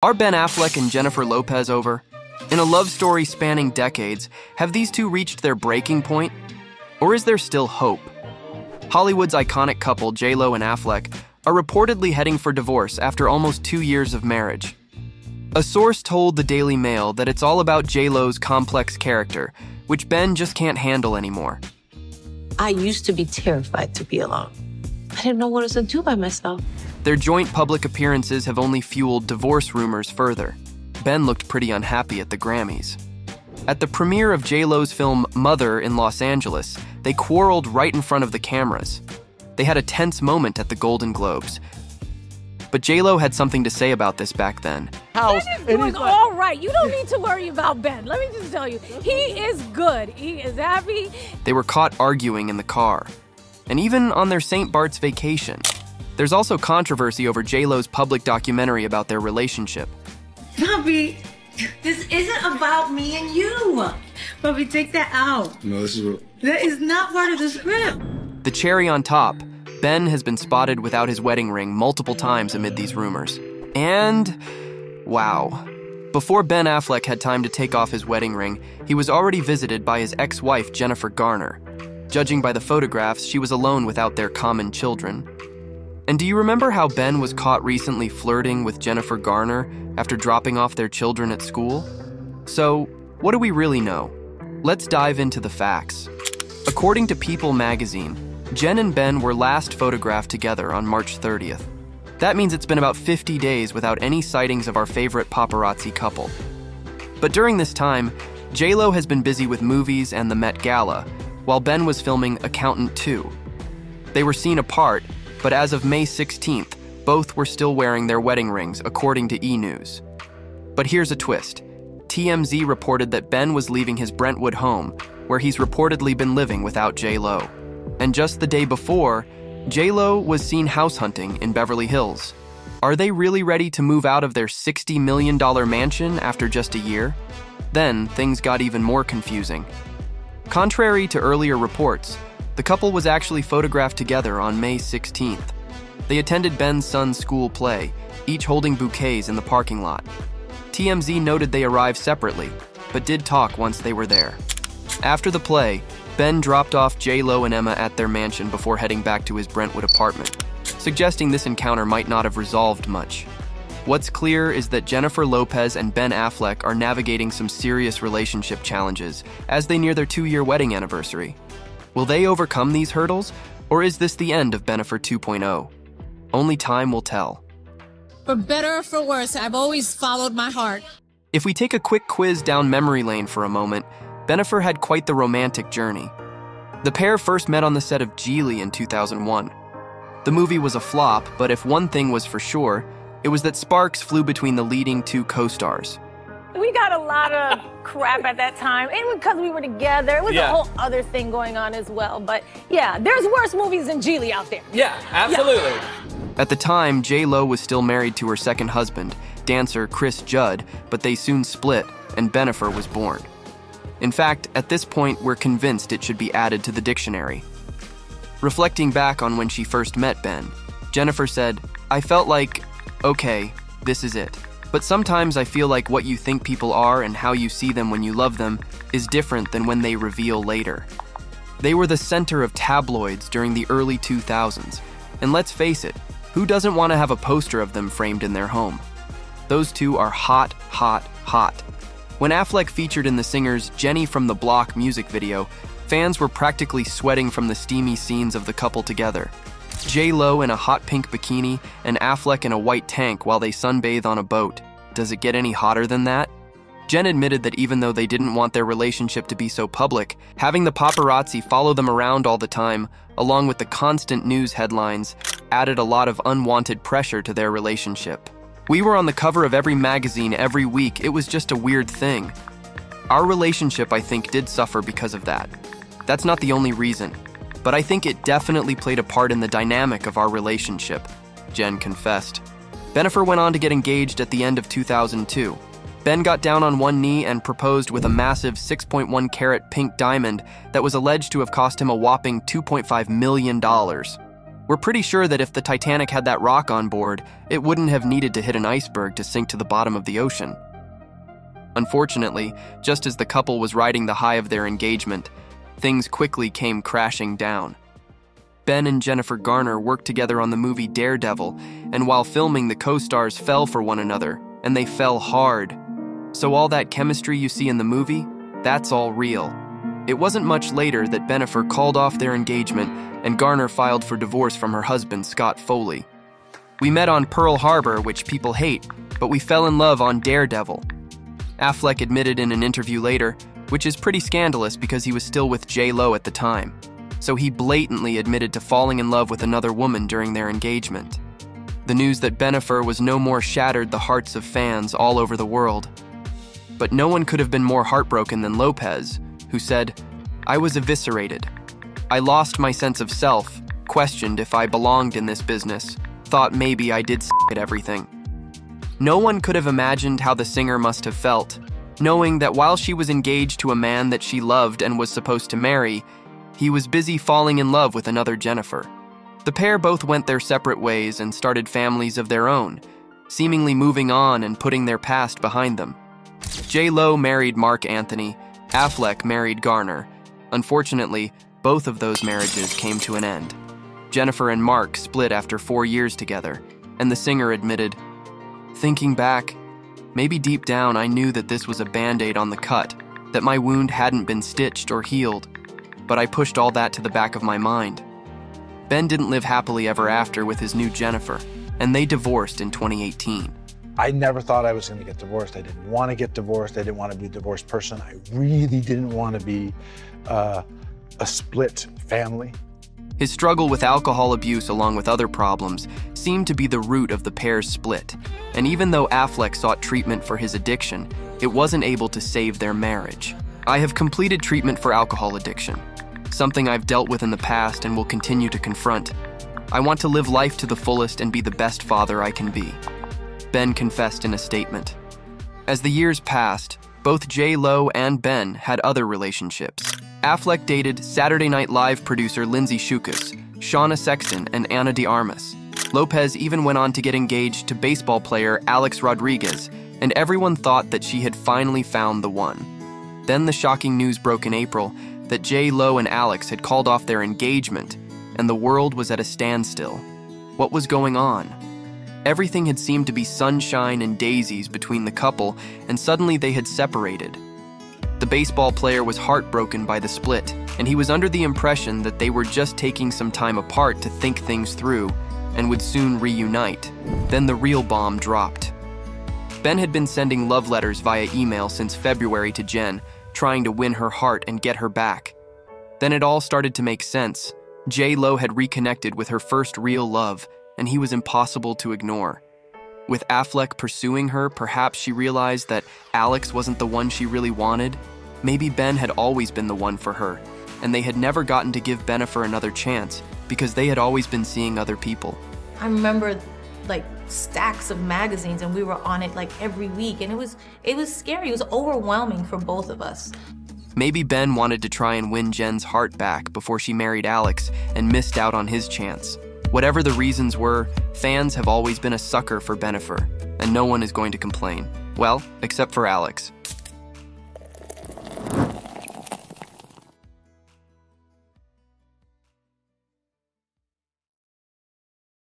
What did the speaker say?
Are Ben Affleck and Jennifer Lopez over? In a love story spanning decades, have these two reached their breaking point? Or is there still hope? Hollywood's iconic couple, J.Lo and Affleck, are reportedly heading for divorce after almost 2 years of marriage. A source told the Daily Mail that it's all about J.Lo's complex character, which Ben just can't handle anymore. I used to be terrified to be alone. I didn't know what I was going to do by myself. Their joint public appearances have only fueled divorce rumors further. Ben looked pretty unhappy at the Grammys. At the premiere of J.Lo's film Mother in Los Angeles, they quarreled right in front of the cameras. They had a tense moment at the Golden Globes. But J.Lo had something to say about this back then. Ben is doing all right. You don't need to worry about Ben. Let me just tell you, he is good. He is happy. They were caught arguing in the car, and even on their St. Bart's vacation. There's also controversy over J.Lo's public documentary about their relationship. Bobby, this isn't about me and you. Bobby, take that out. No, this is what... That is not part of the script. The cherry on top, Ben has been spotted without his wedding ring multiple times amid these rumors. And, wow. Before Ben Affleck had time to take off his wedding ring, he was already visited by his ex-wife, Jennifer Garner. Judging by the photographs, she was alone without their common children. And do you remember how Ben was caught recently flirting with Jennifer Garner after dropping off their children at school? So, what do we really know? Let's dive into the facts. According to People magazine, Jen and Ben were last photographed together on March 30th. That means it's been about 50 days without any sightings of our favorite paparazzi couple. But during this time, J.Lo has been busy with movies and the Met Gala, while Ben was filming Accountant 2. They were seen apart, but as of May 16th, both were still wearing their wedding rings, according to E! News. But here's a twist. TMZ reported that Ben was leaving his Brentwood home, where he's reportedly been living without J.Lo. And just the day before, J.Lo was seen house hunting in Beverly Hills. Are they really ready to move out of their $60 million mansion after just a year? Then, things got even more confusing. Contrary to earlier reports, the couple was actually photographed together on May 16th. They attended Ben's son's school play, each holding bouquets in the parking lot. TMZ noted they arrived separately, but did talk once they were there. After the play, Ben dropped off J.Lo and Emma at their mansion before heading back to his Brentwood apartment, suggesting this encounter might not have resolved much. What's clear is that Jennifer Lopez and Ben Affleck are navigating some serious relationship challenges as they near their 2-year wedding anniversary. Will they overcome these hurdles, or is this the end of Bennifer 2.0? Only time will tell. For better or for worse, I've always followed my heart. If we take a quick quiz down memory lane for a moment, Bennifer had quite the romantic journey. The pair first met on the set of Geely in 2001. The movie was a flop, but if one thing was for sure, it was that sparks flew between the leading two co-stars. We got a lot of crap at that time, and because we were together, it was a whole other thing going on as well. But yeah, there's worse movies than Geely out there. Yeah, absolutely. At the time, J.Lo was still married to her second husband, dancer Chris Judd, but they soon split, and Bennifer was born. In fact, at this point, we're convinced it should be added to the dictionary. Reflecting back on when she first met Ben, Jennifer said, "I felt like, okay, this is it. But sometimes I feel like what you think people are and how you see them when you love them is different than when they reveal later." They were the center of tabloids during the early 2000s, and let's face it, who doesn't want to have a poster of them framed in their home? Those two are hot, hot, hot. When Affleck featured in the singer's Jenny from the Block music video, fans were practically sweating from the steamy scenes of the couple together. J.Lo in a hot pink bikini and Affleck in a white tank while they sunbathe on a boat. Does it get any hotter than that? Jen admitted that even though they didn't want their relationship to be so public, having the paparazzi follow them around all the time, along with the constant news headlines, added a lot of unwanted pressure to their relationship. We were on the cover of every magazine every week. It was just a weird thing. Our relationship, I think, did suffer because of that. That's not the only reason, but I think it definitely played a part in the dynamic of our relationship, Jen confessed. Bennifer went on to get engaged at the end of 2002. Ben got down on one knee and proposed with a massive 6.1 carat pink diamond that was alleged to have cost him a whopping $2.5 million. We're pretty sure that if the Titanic had that rock on board, it wouldn't have needed to hit an iceberg to sink to the bottom of the ocean. Unfortunately, just as the couple was riding the high of their engagement, things quickly came crashing down. Ben and Jennifer Garner worked together on the movie Daredevil, and while filming, the co-stars fell for one another, and they fell hard. So all that chemistry you see in the movie, that's all real. It wasn't much later that Bennifer called off their engagement and Garner filed for divorce from her husband, Scott Foley. We met on Pearl Harbor, which people hate, but we fell in love on Daredevil. Affleck admitted in an interview later, which is pretty scandalous because he was still with J.Lo at the time. So he blatantly admitted to falling in love with another woman during their engagement. The news that Bennifer was no more shattered the hearts of fans all over the world. But no one could have been more heartbroken than Lopez, who said, "I was eviscerated. I lost my sense of self, questioned if I belonged in this business, thought maybe I did at everything." No one could have imagined how the singer must have felt, knowing that while she was engaged to a man that she loved and was supposed to marry, he was busy falling in love with another Jennifer. The pair both went their separate ways and started families of their own, seemingly moving on and putting their past behind them. J.Lo married Mark Anthony, Affleck married Garner. Unfortunately, both of those marriages came to an end. Jennifer and Mark split after 4 years together, and the singer admitted, "Thinking back, maybe deep down I knew that this was a band-aid on the cut, that my wound hadn't been stitched or healed, but I pushed all that to the back of my mind." Ben didn't live happily ever after with his new Jennifer, and they divorced in 2018. I never thought I was going to get divorced. I didn't want to get divorced. I didn't want to be a divorced person. I really didn't want to be a split family. His struggle with alcohol abuse along with other problems seemed to be the root of the pair's split, and even though Affleck sought treatment for his addiction, it wasn't able to save their marriage. I have completed treatment for alcohol addiction, something I've dealt with in the past and will continue to confront. I want to live life to the fullest and be the best father I can be, Ben confessed in a statement. As the years passed, both J.Lo and Ben had other relationships. Affleck dated Saturday Night Live producer Lindsay Shukas, Shauna Sexton, and Ana de Armas. Lopez even went on to get engaged to baseball player Alex Rodriguez, and everyone thought that she had finally found the one. Then the shocking news broke in April that J.Lo and Alex had called off their engagement, and the world was at a standstill. What was going on? Everything had seemed to be sunshine and daisies between the couple, and suddenly they had separated. The baseball player was heartbroken by the split, and he was under the impression that they were just taking some time apart to think things through and would soon reunite. Then the real bomb dropped. Ben had been sending love letters via email since February to Jen, trying to win her heart and get her back. Then it all started to make sense. J.Lo had reconnected with her first real love, and he was impossible to ignore. With Affleck pursuing her, perhaps she realized that Alex wasn't the one she really wanted. Maybe Ben had always been the one for her, and they had never gotten to give Bennifer another chance because they had always been seeing other people. I remember like stacks of magazines and we were on it like every week, and it was scary. It was overwhelming for both of us. Maybe Ben wanted to try and win Jen's heart back before she married Alex and missed out on his chance. Whatever the reasons were, fans have always been a sucker for Bennifer, and no one is going to complain. Well, except for Alex.